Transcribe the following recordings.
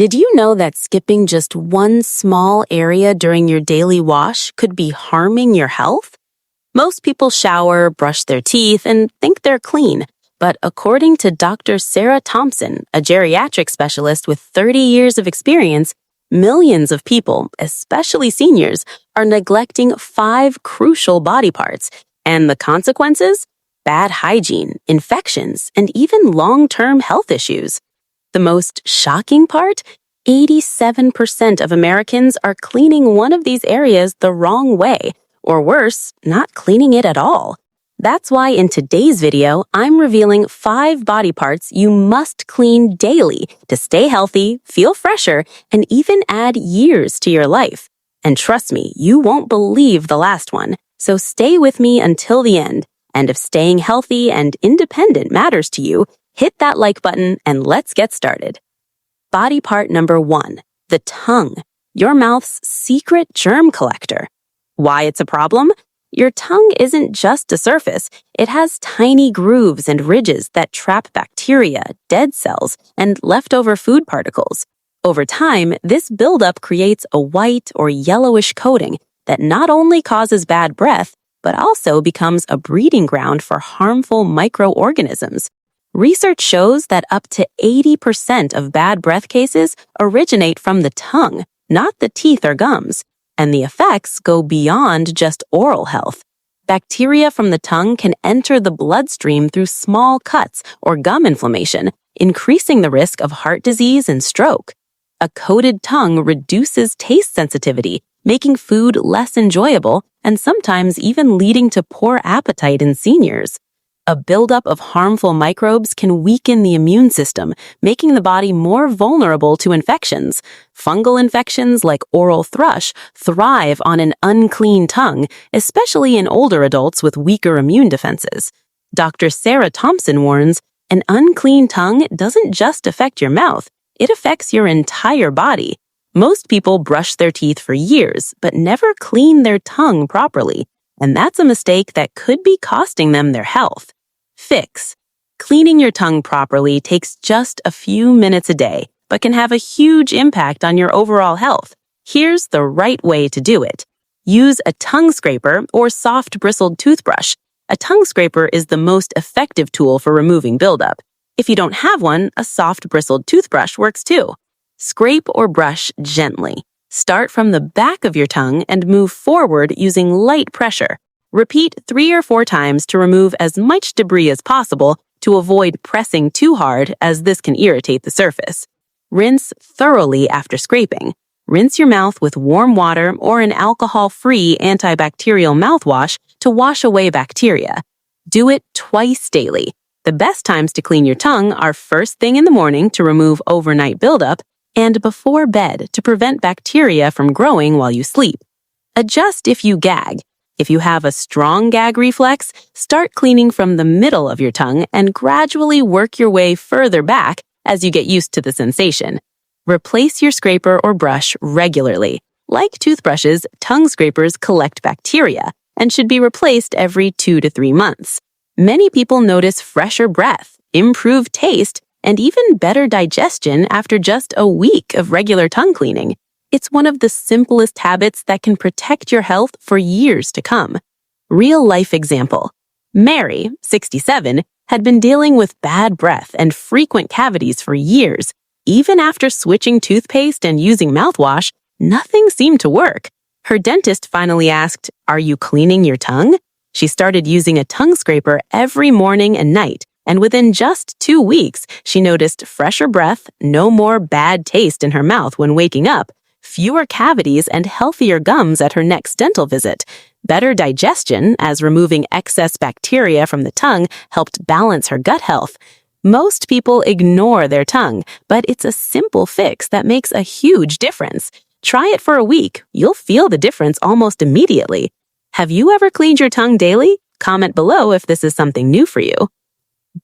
Did you know that skipping just one small area during your daily wash could be harming your health? Most people shower, brush their teeth, and think they're clean. But according to Dr. Sarah Thompson, a geriatric specialist with 30 years of experience, millions of people, especially seniors, are neglecting 5 crucial body parts. And the consequences? Bad hygiene, infections, and even long-term health issues. The most shocking part? 87% of Americans are cleaning one of these areas the wrong way, or worse, not cleaning it at all. That's why in today's video, I'm revealing 5 body parts you must clean daily to stay healthy, feel fresher, and even add years to your life. And trust me, you won't believe the last one, so stay with me until the end. And if staying healthy and independent matters to you, hit that like button and let's get started. Body part number 1, the tongue, your mouth's secret germ collector. Why it's a problem? Your tongue isn't just a surface. It has tiny grooves and ridges that trap bacteria, dead cells, and leftover food particles. Over time, this buildup creates a white or yellowish coating that not only causes bad breath, but also becomes a breeding ground for harmful microorganisms. Research shows that up to 80% of bad breath cases originate from the tongue, not the teeth or gums. And the effects go beyond just oral health. Bacteria from the tongue can enter the bloodstream through small cuts or gum inflammation, increasing the risk of heart disease and stroke. A coated tongue reduces taste sensitivity, making food less enjoyable and sometimes even leading to poor appetite in seniors. A buildup of harmful microbes can weaken the immune system, making the body more vulnerable to infections. Fungal infections like oral thrush thrive on an unclean tongue, especially in older adults with weaker immune defenses. Dr. Sarah Thompson warns, an unclean tongue doesn't just affect your mouth, it affects your entire body. Most people brush their teeth for years, but never clean their tongue properly. And that's a mistake that could be costing them their health. Fix. Cleaning your tongue properly takes just a few minutes a day, but can have a huge impact on your overall health. Here's the right way to do it. Use a tongue scraper or soft bristled toothbrush. A tongue scraper is the most effective tool for removing buildup. If you don't have one, a soft bristled toothbrush works too. Scrape or brush gently. Start from the back of your tongue and move forward using light pressure. Repeat 3 or 4 times to remove as much debris as possible to avoid pressing too hard, as this can irritate the surface. Rinse thoroughly after scraping. Rinse your mouth with warm water or an alcohol-free antibacterial mouthwash to wash away bacteria. Do it twice daily. The best times to clean your tongue are first thing in the morning to remove overnight buildup and before bed to prevent bacteria from growing while you sleep. Adjust if you gag. If you have a strong gag reflex, start cleaning from the middle of your tongue and gradually work your way further back as you get used to the sensation. Replace your scraper or brush regularly. Like toothbrushes, tongue scrapers collect bacteria and should be replaced every 2 to 3 months. Many people notice fresher breath, improved taste, and even better digestion after just a week of regular tongue cleaning. It's one of the simplest habits that can protect your health for years to come. Real-life example. Mary, 67, had been dealing with bad breath and frequent cavities for years. Even after switching toothpaste and using mouthwash, nothing seemed to work. Her dentist finally asked, "Are you cleaning your tongue?" She started using a tongue scraper every morning and night, and within just 2 weeks, she noticed fresher breath, no more bad taste in her mouth when waking up, fewer cavities, and healthier gums at her next dental visit. Better digestion, as removing excess bacteria from the tongue helped balance her gut health. Most people ignore their tongue, but it's a simple fix that makes a huge difference. Try it for a week. You'll feel the difference almost immediately. Have you ever cleaned your tongue daily? Comment below if this is something new for you.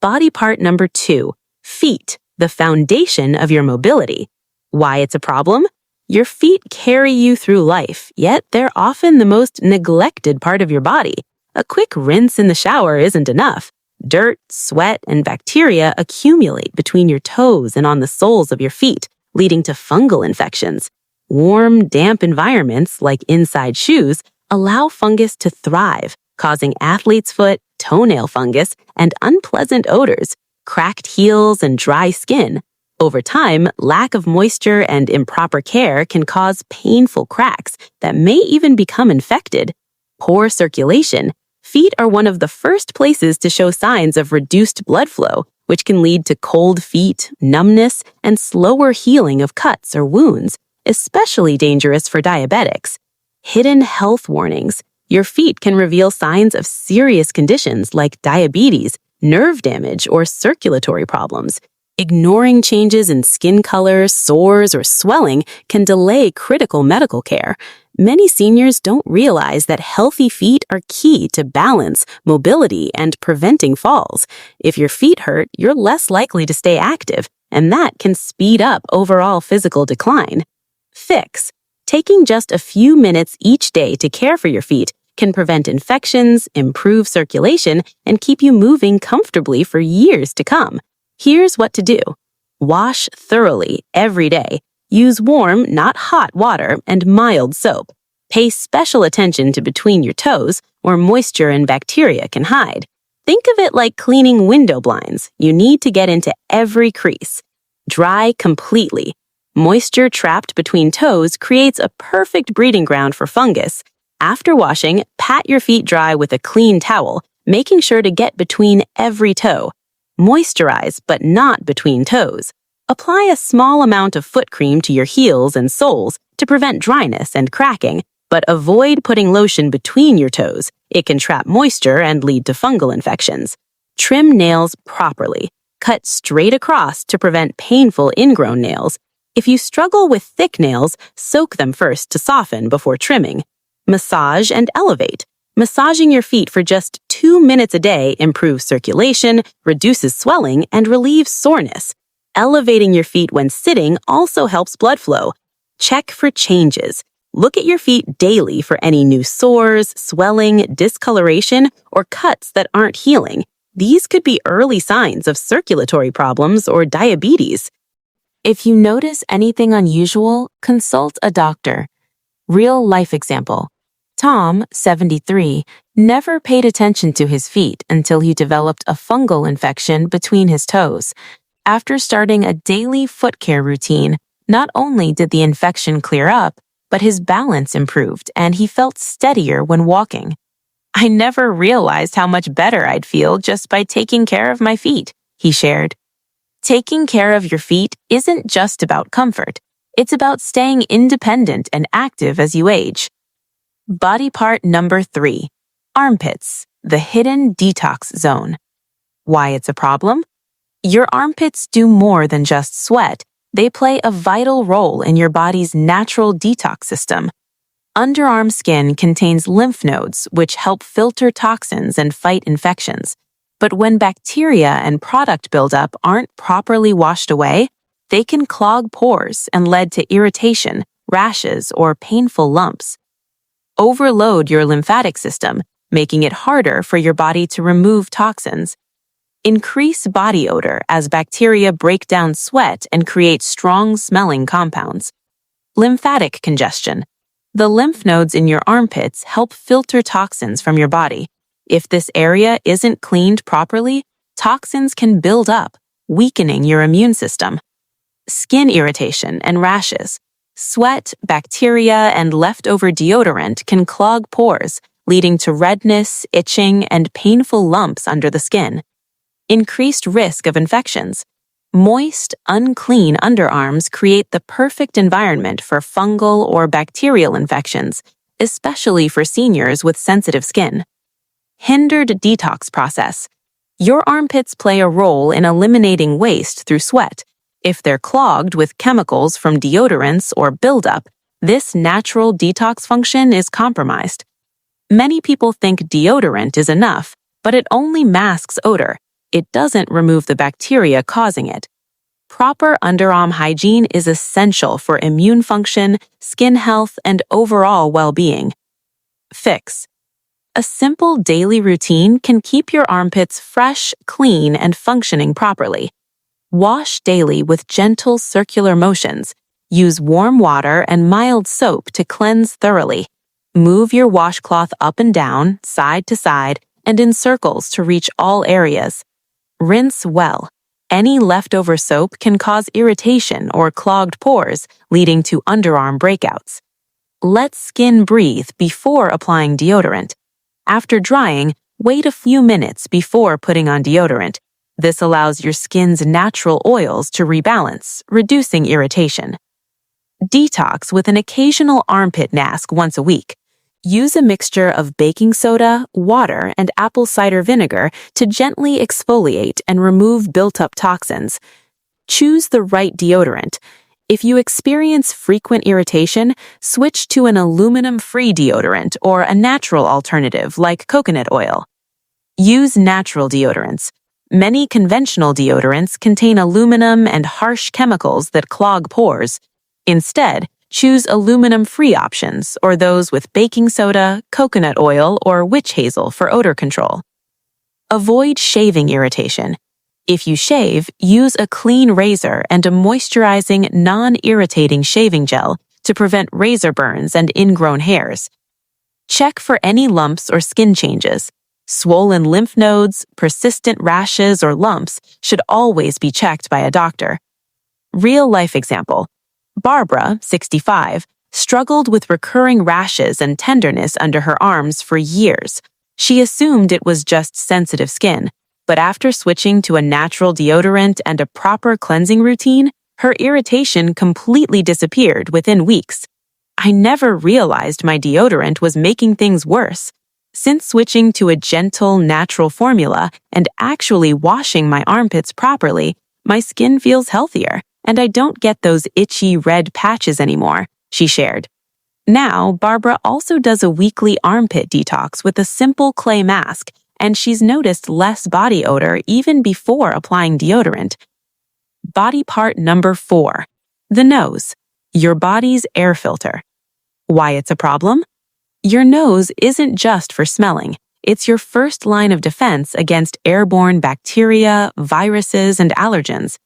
Body part number 2, feet, the foundation of your mobility. Why it's a problem? Your feet carry you through life, yet they're often the most neglected part of your body. A quick rinse in the shower isn't enough. Dirt, sweat, and bacteria accumulate between your toes and on the soles of your feet, leading to fungal infections. Warm, damp environments, like inside shoes, allow fungus to thrive, causing athlete's foot, toenail fungus, and unpleasant odors, cracked heels, and dry skin. Over time, lack of moisture and improper care can cause painful cracks that may even become infected. Poor circulation. Feet are one of the first places to show signs of reduced blood flow, which can lead to cold feet, numbness, and slower healing of cuts or wounds, especially dangerous for diabetics. Hidden health warnings. Your feet can reveal signs of serious conditions like diabetes, nerve damage, or circulatory problems. Ignoring changes in skin color, sores, or swelling can delay critical medical care. Many seniors don't realize that healthy feet are key to balance, mobility, and preventing falls. If your feet hurt, you're less likely to stay active, and that can speed up overall physical decline. Fix. Taking just a few minutes each day to care for your feet can prevent infections, improve circulation, and keep you moving comfortably for years to come. Here's what to do. Wash thoroughly every day. Use warm, not hot water and mild soap. Pay special attention to between your toes, where moisture and bacteria can hide. Think of it like cleaning window blinds. You need to get into every crease. Dry completely. Moisture trapped between toes creates a perfect breeding ground for fungus. After washing, pat your feet dry with a clean towel, making sure to get between every toe. Moisturize, but not between toes. Apply a small amount of foot cream to your heels and soles to prevent dryness and cracking, but avoid putting lotion between your toes. It can trap moisture and lead to fungal infections. Trim nails properly. Cut straight across to prevent painful ingrown nails. If you struggle with thick nails, soak them first to soften before trimming. Massage and elevate. Massaging your feet for just 2 minutes a day improves circulation, reduces swelling, and relieves soreness. Elevating your feet when sitting also helps blood flow. Check for changes. Look at your feet daily for any new sores, swelling, discoloration, or cuts that aren't healing. These could be early signs of circulatory problems or diabetes. If you notice anything unusual, consult a doctor. Real life example. Tom, 73, never paid attention to his feet until he developed a fungal infection between his toes. After starting a daily foot care routine, not only did the infection clear up, but his balance improved and he felt steadier when walking. I never realized how much better I'd feel just by taking care of my feet, he shared. Taking care of your feet isn't just about comfort. It's about staying independent and active as you age. Body part number 3, armpits, the hidden detox zone. Why it's a problem? Your armpits do more than just sweat. They play a vital role in your body's natural detox system. Underarm skin contains lymph nodes, which help filter toxins and fight infections. But when bacteria and product buildup aren't properly washed away, they can clog pores and lead to irritation, rashes, or painful lumps. Overload your lymphatic system, making it harder for your body to remove toxins. Increase body odor as bacteria break down sweat and create strong-smelling compounds. Lymphatic congestion. The lymph nodes in your armpits help filter toxins from your body. If this area isn't cleaned properly, toxins can build up, weakening your immune system. Skin irritation and rashes. Sweat, bacteria, and leftover deodorant can clog pores, leading to redness, itching, and painful lumps under the skin. Increased risk of infections. Moist, unclean underarms create the perfect environment for fungal or bacterial infections, especially for seniors with sensitive skin. Hindered detox process. Your armpits play a role in eliminating waste through sweat. If they're clogged with chemicals from deodorants or buildup, this natural detox function is compromised. Many people think deodorant is enough, but it only masks odor. It doesn't remove the bacteria causing it. Proper underarm hygiene is essential for immune function, skin health, and overall well-being. Fix. A simple daily routine can keep your armpits fresh, clean, and functioning properly. Wash daily with gentle circular motions. Use warm water and mild soap to cleanse thoroughly. Move your washcloth up and down, side to side, and in circles to reach all areas. Rinse well. Any leftover soap can cause irritation or clogged pores, leading to underarm breakouts. Let skin breathe before applying deodorant. After drying, wait a few minutes before putting on deodorant. This allows your skin's natural oils to rebalance, reducing irritation. Detox with an occasional armpit mask once a week. Use a mixture of baking soda, water, and apple cider vinegar to gently exfoliate and remove built-up toxins. Choose the right deodorant. If you experience frequent irritation, switch to an aluminum-free deodorant or a natural alternative like coconut oil. Use natural deodorants. Many conventional deodorants contain aluminum and harsh chemicals that clog pores. Instead, choose aluminum-free options or those with baking soda, coconut oil, or witch hazel for odor control. Avoid shaving irritation. If you shave, use a clean razor and a moisturizing, non-irritating shaving gel to prevent razor burns and ingrown hairs. Check for any lumps or skin changes. Swollen lymph nodes, persistent rashes, or lumps should always be checked by a doctor. Real-life example. Barbara, 65, struggled with recurring rashes and tenderness under her arms for years. She assumed it was just sensitive skin, but after switching to a natural deodorant and a proper cleansing routine, her irritation completely disappeared within weeks. I never realized my deodorant was making things worse. Since switching to a gentle, natural formula and actually washing my armpits properly, my skin feels healthier, and I don't get those itchy red patches anymore, she shared. Now, Barbara also does a weekly armpit detox with a simple clay mask, and she's noticed less body odor even before applying deodorant. Body part number 4. The nose, your body's air filter. Why it's a problem? Your nose isn't just for smelling. It's your first line of defense against airborne bacteria, viruses, and allergens.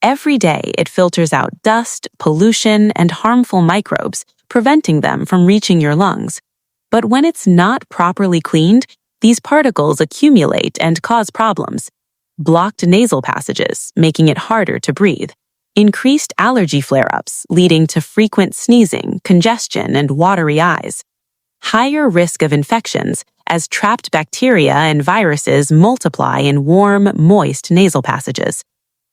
Every day, it filters out dust, pollution, and harmful microbes, preventing them from reaching your lungs. But when it's not properly cleaned, these particles accumulate and cause problems. Blocked nasal passages, making it harder to breathe. Increased allergy flare-ups, leading to frequent sneezing, congestion, and watery eyes. Higher risk of infections, as trapped bacteria and viruses multiply in warm, moist nasal passages.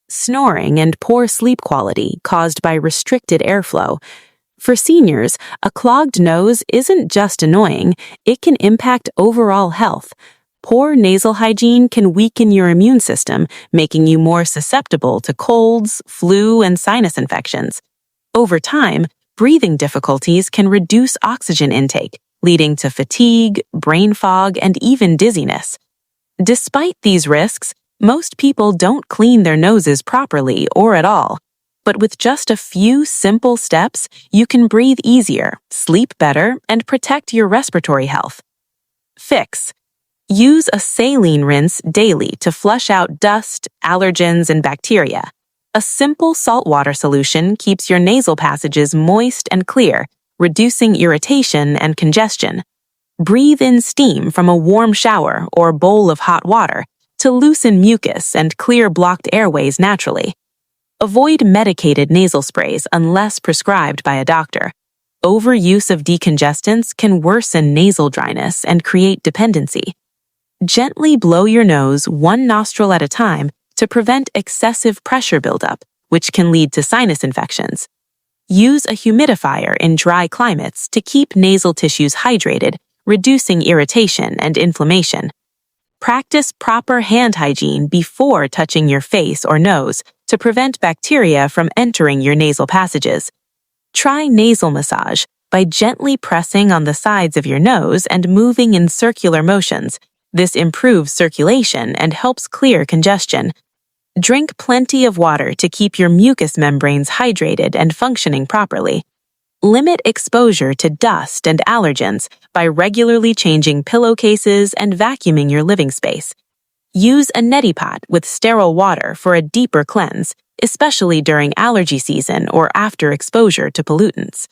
Snoring and poor sleep quality caused by restricted airflow. For seniors, a clogged nose isn't just annoying, it can impact overall health. Poor nasal hygiene can weaken your immune system, making you more susceptible to colds, flu, and sinus infections. Over time, breathing difficulties can reduce oxygen intake, leading to fatigue, brain fog, and even dizziness. Despite these risks, most people don't clean their noses properly or at all. But with just a few simple steps, you can breathe easier, sleep better, and protect your respiratory health. Fix. Use a saline rinse daily to flush out dust, allergens, and bacteria. A simple saltwater solution keeps your nasal passages moist and clear, reducing irritation and congestion. Breathe in steam from a warm shower or bowl of hot water to loosen mucus and clear blocked airways naturally. Avoid medicated nasal sprays unless prescribed by a doctor. Overuse of decongestants can worsen nasal dryness and create dependency. Gently blow your nose one nostril at a time to prevent excessive pressure buildup, which can lead to sinus infections. Use a humidifier in dry climates to keep nasal tissues hydrated, reducing irritation and inflammation. Practice proper hand hygiene before touching your face or nose to prevent bacteria from entering your nasal passages. Try nasal massage by gently pressing on the sides of your nose and moving in circular motions. This improves circulation and helps clear congestion. Drink plenty of water to keep your mucous membranes hydrated and functioning properly. Limit exposure to dust and allergens by regularly changing pillowcases and vacuuming your living space. Use a neti pot with sterile water for a deeper cleanse, especially during allergy season or after exposure to pollutants.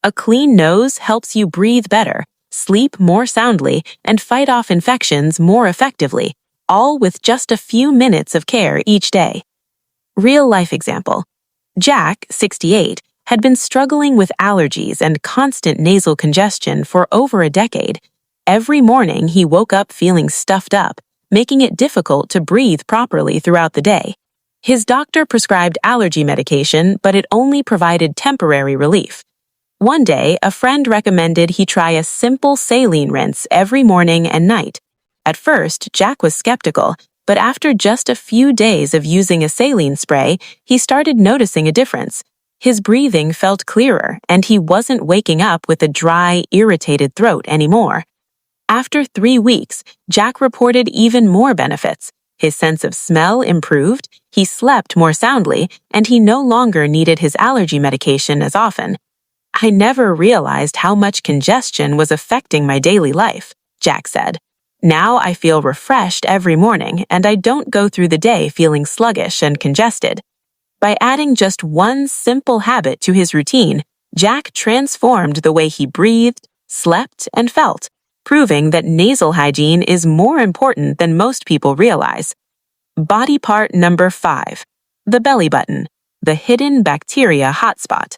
A clean nose helps you breathe better, sleep more soundly, and fight off infections more effectively, all with just a few minutes of care each day. Real-life example. Jack, 68, had been struggling with allergies and constant nasal congestion for over a decade. Every morning he woke up feeling stuffed up, making it difficult to breathe properly throughout the day. His doctor prescribed allergy medication, but it only provided temporary relief. One day, a friend recommended he try a simple saline rinse every morning and night. At first, Jack was skeptical, but after just a few days of using a saline spray, he started noticing a difference. His breathing felt clearer, and he wasn't waking up with a dry, irritated throat anymore. After 3 weeks, Jack reported even more benefits. His sense of smell improved, he slept more soundly, and he no longer needed his allergy medication as often. I never realized how much congestion was affecting my daily life, Jack said. Now I feel refreshed every morning, and I don't go through the day feeling sluggish and congested. By adding just one simple habit to his routine, Jack transformed the way he breathed, slept, and felt, proving that nasal hygiene is more important than most people realize. Body part number 5. The belly button, the hidden bacteria hotspot.